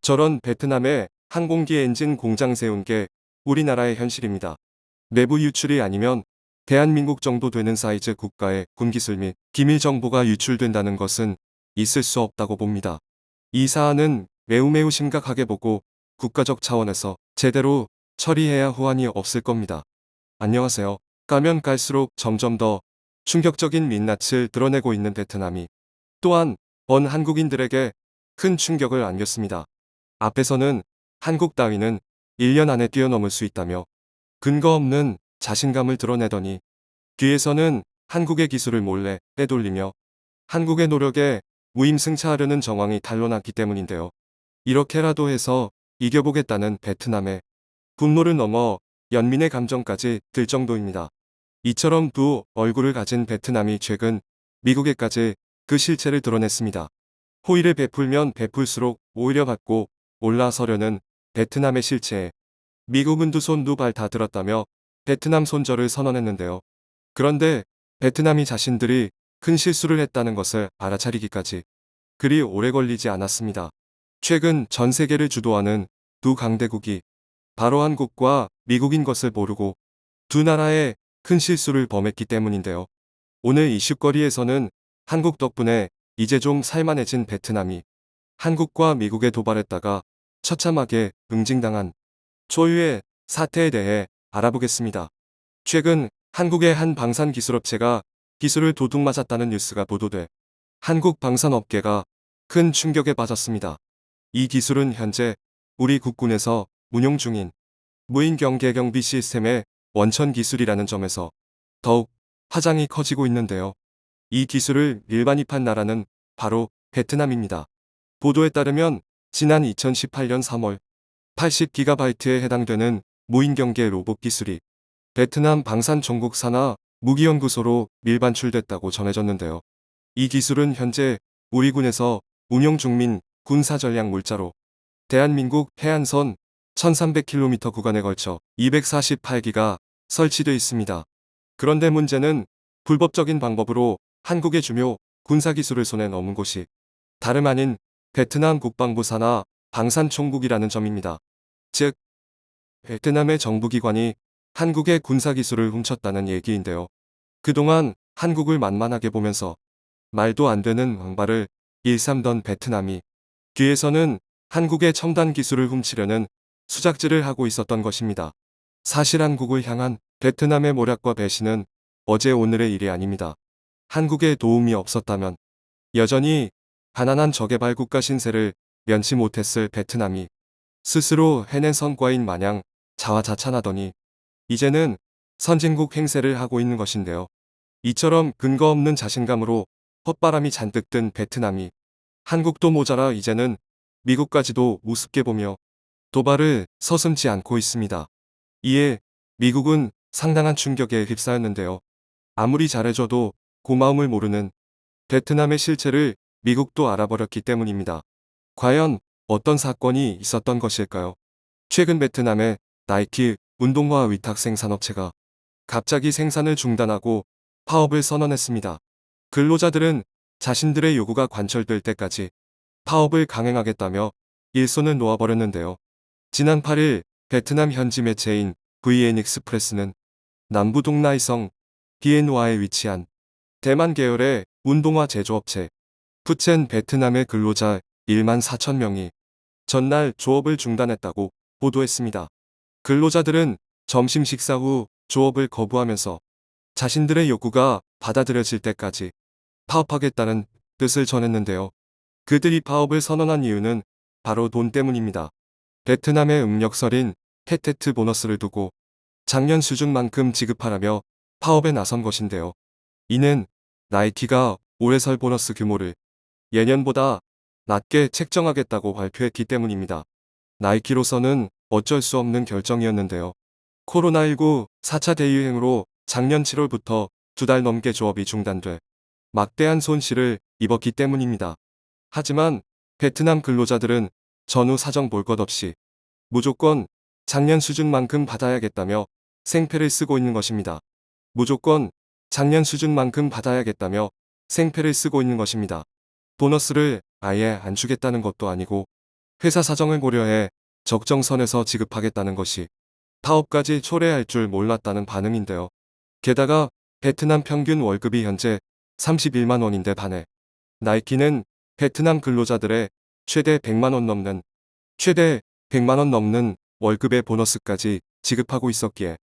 저런 베트남에 항공기 엔진 공장 세운 게 우리나라의 현실입니다. 내부 유출이 아니면 대한민국 정도 되는 사이즈 국가의 군기술 및 기밀 정보가 유출된다는 것은 있을 수 없다고 봅니다. 이 사안은 매우 심각하게 보고 국가적 차원에서 제대로 처리해야 후환이 없을 겁니다. 안녕하세요. 가면 갈수록 점점 더 충격적인 민낯을 드러내고 있는 베트남이 또한 번 한국인들에게 큰 충격을 안겼습니다. 앞에서는 한국 따위는 1년 안에 뛰어넘을 수 있다며 근거 없는 자신감을 드러내더니 뒤에서는 한국의 기술을 몰래 빼돌리며 한국의 노력에 무임승차하려는 정황이 탄로났기 때문인데요. 이렇게라도 해서 이겨보겠다는 베트남의 분노를 넘어 연민의 감정까지 들 정도입니다. 이처럼 두 얼굴을 가진 베트남이 최근 미국에까지 그 실체를 드러냈습니다. 호의를 베풀면 베풀수록 오히려 받고 올라서려는 베트남의 실체에 미국은 두 손 두 발 다 들었다며 베트남 손절을 선언했는데요. 그런데 베트남이 자신들이 큰 실수를 했다는 것을 알아차리기까지 그리 오래 걸리지 않았습니다. 최근 전 세계를 주도하는 두 강대국이 바로 한국과 미국인 것을 모르고 두 나라의 큰 실수를 범했기 때문인데요. 오늘 이슈거리에서는 한국 덕분에 이제 좀 살만해진 베트남이 한국과 미국에 도발했다가 처참하게 응징당한 초유의 사태에 대해 알아보겠습니다. 최근 한국의 한 방산기술업체가 기술을 도둑맞았다는 뉴스가 보도돼 한국 방산업계가 큰 충격에 빠졌습니다. 이 기술은 현재 우리 국군에서 운용 중인 무인 경계경비 시스템의 원천 기술이라는 점에서 더욱 파장이 커지고 있는데요. 이 기술을 일반입한 나라는 바로 베트남입니다. 보도에 따르면 지난 2018년 3월 80GB에 해당되는 무인경계 로봇 기술이 베트남 방산종국 산하 무기연구소로 밀반출됐다고 전해졌는데요. 이 기술은 현재 우리 군에서 운용 중민 군사전략 물자로 대한민국 해안선 1300km 구간에 걸쳐 248기가 설치되어 있습니다. 그런데 문제는 불법적인 방법으로 한국의 중요 군사기술을 손에 넣은 곳이 다름 아닌 베트남 국방부 산하 방산총국이라는 점입니다. 즉, 베트남의 정부기관이 한국의 군사기술을 훔쳤다는 얘기인데요. 그동안 한국을 만만하게 보면서 말도 안 되는 왕발을 일삼던 베트남이 뒤에서는 한국의 첨단 기술을 훔치려는 수작질을 하고 있었던 것입니다. 사실 한국을 향한 베트남의 모략과 배신은 어제 오늘의 일이 아닙니다. 한국의 도움이 없었다면 여전히 가난한 저개발 국가 신세를 면치 못했을 베트남이 스스로 해낸 성과인 마냥 자화자찬하더니 이제는 선진국 행세를 하고 있는 것인데요. 이처럼 근거 없는 자신감으로 헛바람이 잔뜩 든 베트남이 한국도 모자라 이제는 미국까지도 우습게 보며 도발을 서슴지 않고 있습니다. 이에 미국은 상당한 충격에 휩싸였는데요. 아무리 잘해줘도 고마움을 모르는 베트남의 실체를 미국도 알아버렸기 때문입니다. 과연 어떤 사건이 있었던 것일까요? 최근 베트남의 나이키 운동화 위탁 생산업체가 갑자기 생산을 중단하고 파업을 선언했습니다. 근로자들은 자신들의 요구가 관철될 때까지 파업을 강행하겠다며 일손을 놓아버렸는데요. 지난 8일 베트남 현지 매체인 VN 익스프레스는 남부 동나이성 비엔와에 위치한 대만 계열의 운동화 제조업체 푸첸 베트남의 근로자 1만 4천 명이 전날 조업을 중단했다고 보도했습니다. 근로자들은 점심 식사 후 조업을 거부하면서 자신들의 요구가 받아들여질 때까지 파업하겠다는 뜻을 전했는데요. 그들이 파업을 선언한 이유는 바로 돈 때문입니다. 베트남의 음력설인 테테트 보너스를 두고 작년 수준만큼 지급하라며 파업에 나선 것인데요. 이는 나이키가 올해 설 보너스 규모를 예년보다 낮게 책정하겠다고 발표했기 때문입니다. 나이키로서는 어쩔 수 없는 결정이었는데요. 코로나19 4차 대유행으로 작년 7월부터 2달 넘게 조업이 중단돼 막대한 손실을 입었기 때문입니다. 하지만 베트남 근로자들은 전후 사정 볼 것 없이 무조건 작년 수준만큼 받아야겠다며 생패를 쓰고 있는 것입니다. 무조건 작년 수준만큼 받아야겠다며 생패를 쓰고 있는 것입니다. 보너스를 아예 안 주겠다는 것도 아니고 회사 사정을 고려해 적정선에서 지급하겠다는 것이 파업까지 초래할 줄 몰랐다는 반응인데요. 게다가 베트남 평균 월급이 현재 31만 원인데 반해 나이키는 베트남 근로자들의 최대 100만 원 넘는 최대 100만 원 넘는 월급의 보너스까지 지급하고 있었기에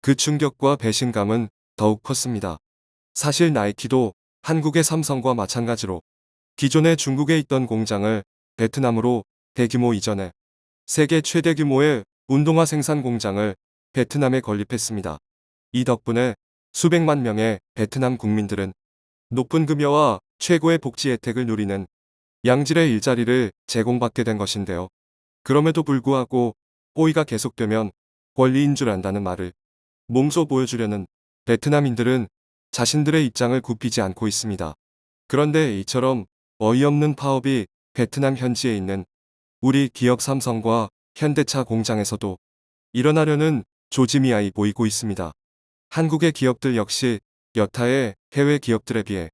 그 충격과 배신감은 더욱 컸습니다. 사실 나이키도 한국의 삼성과 마찬가지로 기존에 중국에 있던 공장을 베트남으로 대규모 이전해 세계 최대 규모의 운동화 생산 공장을 베트남에 건립했습니다. 이 덕분에 수백만 명의 베트남 국민들은 높은 급여와 최고의 복지 혜택을 누리는 양질의 일자리를 제공받게 된 것인데요. 그럼에도 불구하고 호의가 계속되면 권리인 줄 안다는 말을 몸소 보여주려는 베트남인들은 자신들의 입장을 굽히지 않고 있습니다. 그런데 이처럼 어이없는 파업이 베트남 현지에 있는 우리 기업 삼성과 현대차 공장에서도 일어나려는 조짐이 보이고 있습니다. 한국의 기업들 역시 여타의 해외 기업들에 비해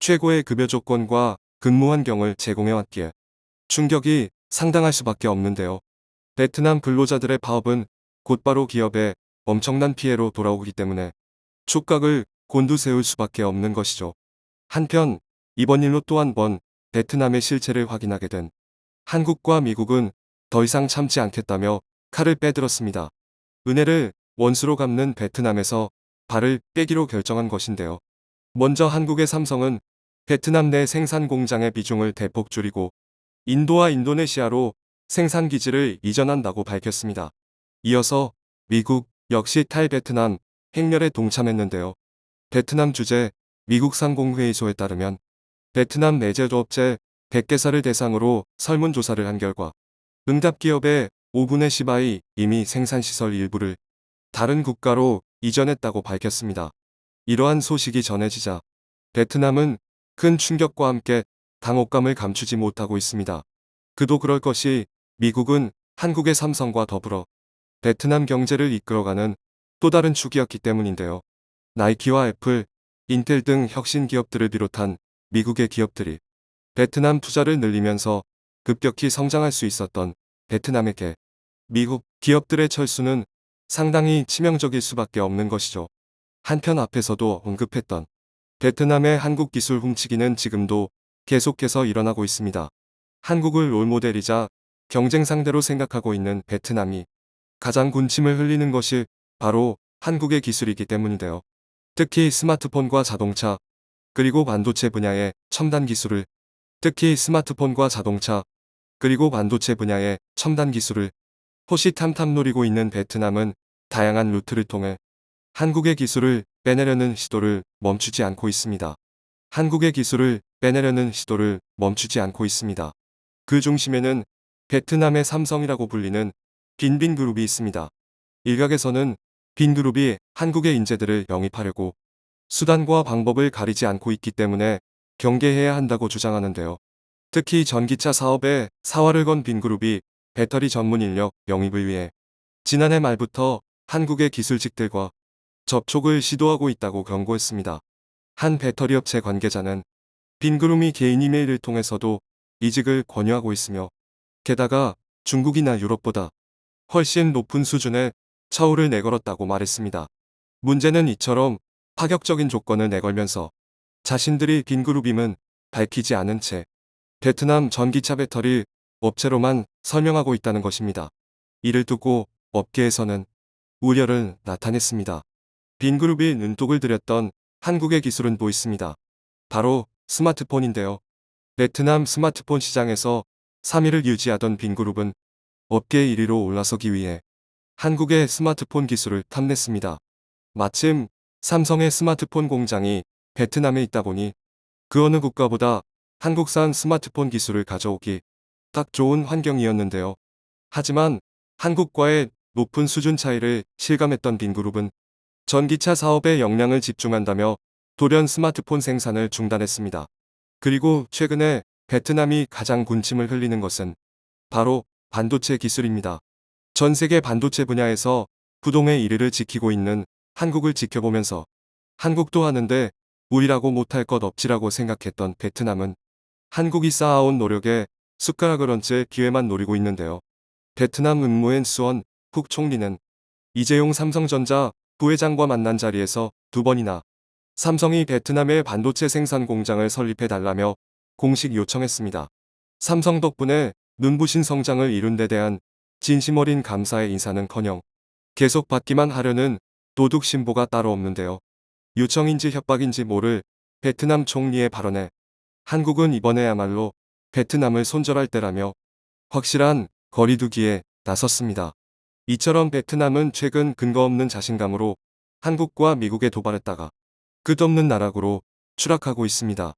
최고의 급여 조건과 근무 환경을 제공해왔기에 충격이 상당할 수밖에 없는데요. 베트남 근로자들의 파업은 곧바로 기업에 엄청난 피해로 돌아오기 때문에 촉각을 곤두세울 수밖에 없는 것이죠. 한편 이번 일로 또 한 번 베트남의 실체를 확인하게 된 한국과 미국은 더 이상 참지 않겠다며 칼을 빼들었습니다. 은혜를 원수로 갚는 베트남에서 발을 빼기로 결정한 것인데요. 먼저 한국의 삼성은 베트남 내 생산 공장의 비중을 대폭 줄이고 인도와 인도네시아로 생산 기지를 이전한다고 밝혔습니다. 이어서 미국 역시 탈베트남 행렬에 동참했는데요. 베트남 주재 미국 상공회의소에 따르면 베트남 내 제조업체 100개사를 대상으로 설문조사를 한 결과 응답기업의 5분의 10이 이미 생산시설 일부를 다른 국가로 이전했다고 밝혔습니다. 이러한 소식이 전해지자 베트남은 큰 충격과 함께 당혹감을 감추지 못하고 있습니다. 그도 그럴 것이 미국은 한국의 삼성과 더불어 베트남 경제를 이끌어가는 또 다른 축이었기 때문인데요. 나이키와 애플, 인텔 등 혁신 기업들을 비롯한 미국의 기업들이 베트남 투자를 늘리면서 급격히 성장할 수 있었던 베트남에게 미국 기업들의 철수는 상당히 치명적일 수밖에 없는 것이죠. 한편 앞에서도 언급했던 베트남의 한국 기술 훔치기는 지금도 계속해서 일어나고 있습니다. 한국을 롤모델이자 경쟁 상대로 생각하고 있는 베트남이 가장 군침을 흘리는 것이 바로 한국의 기술이기 때문인데요. 특히 스마트폰과 자동차, 그리고 반도체 분야의 첨단 기술을 호시탐탐 노리고 있는 베트남은 다양한 루트를 통해 한국의 기술을 빼내려는 시도를 멈추지 않고 있습니다. 그 중심에는 베트남의 삼성이라고 불리는 빈빈그룹이 있습니다. 일각에서는 빈그룹이 한국의 인재들을 영입하려고 수단과 방법을 가리지 않고 있기 때문에 경계해야 한다고 주장하는데요. 특히 전기차 사업에 사활을 건 빈그룹이 배터리 전문 인력 영입을 위해 지난해 말부터 한국의 기술직들과 접촉을 시도하고 있다고 경고했습니다. 한 배터리 업체 관계자는 빈그룹이 개인 이메일을 통해서도 이직을 권유하고 있으며 게다가 중국이나 유럽보다 훨씬 높은 수준의 처우를 내걸었다고 말했습니다. 문제는 이처럼 파격적인 조건을 내걸면서 자신들이 빈그룹임은 밝히지 않은 채 베트남 전기차 배터리 업체로만 설명하고 있다는 것입니다. 이를 두고 업계에서는 우려를 나타냈습니다. 빈그룹이 눈독을 들였던 한국의 기술은 또 있습니다. 바로 스마트폰인데요. 베트남 스마트폰 시장에서 3위를 유지하던 빈그룹은 업계 1위로 올라서기 위해 한국의 스마트폰 기술을 탐냈습니다. 마침 삼성의 스마트폰 공장이 베트남에 있다 보니 그 어느 국가보다 한국산 스마트폰 기술을 가져오기 딱 좋은 환경이었는데요. 하지만 한국과의 높은 수준 차이를 실감했던 빈그룹은 전기차 사업에 역량을 집중한다며 돌연 스마트폰 생산을 중단했습니다. 그리고 최근에 베트남이 가장 군침을 흘리는 것은 바로 반도체 기술입니다. 전 세계 반도체 분야에서 부동의 1위를 지키고 있는 한국을 지켜보면서 한국도 하는데 우리라고 못할 것 없지라고 생각했던 베트남은 한국이 쌓아온 노력에 숟가락을 얹을 기회만 노리고 있는데요. 베트남 응무엔 수원副총리는 이재용 삼성전자 부회장과 만난 자리에서 2번이나 삼성이 베트남에 반도체 생산 공장을 설립해달라며 공식 요청했습니다. 삼성 덕분에 눈부신 성장을 이룬 데 대한 진심 어린 감사의 인사는커녕 계속 받기만 하려는 도둑 신보가 따로 없는데요. 요청인지 협박인지 모를 베트남 총리의 발언에 한국은 이번에야말로 베트남을 손절할 때라며 확실한 거리두기에 나섰습니다. 이처럼 베트남은 최근 근거 없는 자신감으로 한국과 미국에 도발했다가 끝없는 나락으로 추락하고 있습니다.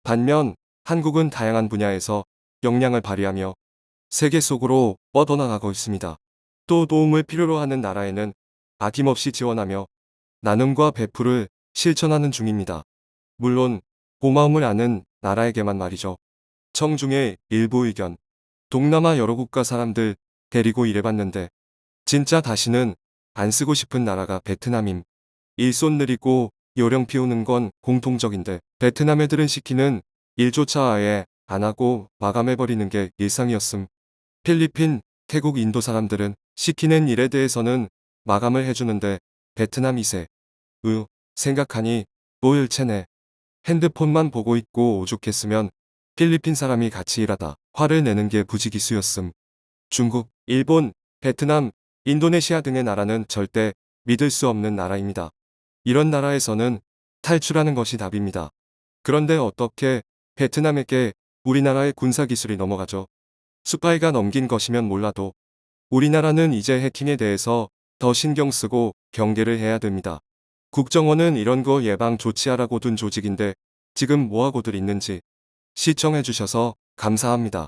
반면 한국은 다양한 분야에서 역량을 발휘하며 세계 속으로 뻗어나가고 있습니다. 또 도움을 필요로 하는 나라에는 아낌없이 지원하며 나눔과 배풀을 실천하는 중입니다. 물론 고마움을 아는 나라에게만 말이죠. 청중의 일부 의견. 동남아 여러 국가 사람들 데리고 일해봤는데 진짜 다시는 안 쓰고 싶은 나라가 베트남임. 일손 느리고 요령 피우는 건 공통적인데 베트남 애들은 시키는 일조차 아예 안 하고 마감해버리는 게 일상이었음. 필리핀, 태국, 인도 사람들은 시키는 일에 대해서는 마감을 해주는데 베트남 2세. 생각하니 노일체네. 핸드폰만 보고 있고 오죽했으면 필리핀 사람이 같이 일하다 화를 내는 게 부지기수였음. 중국, 일본, 베트남, 인도네시아 등의 나라는 절대 믿을 수 없는 나라입니다. 이런 나라에서는 탈출하는 것이 답입니다. 그런데 어떻게 베트남에게 우리나라의 군사기술이 넘어가죠? 스파이가 넘긴 것이면 몰라도 우리나라는 이제 해킹에 대해서 더 신경 쓰고 경계를 해야 됩니다. 국정원은 이런 거 예방 조치하라고 둔 조직인데 지금 뭐하고들 있는지 시청해주셔서 감사합니다.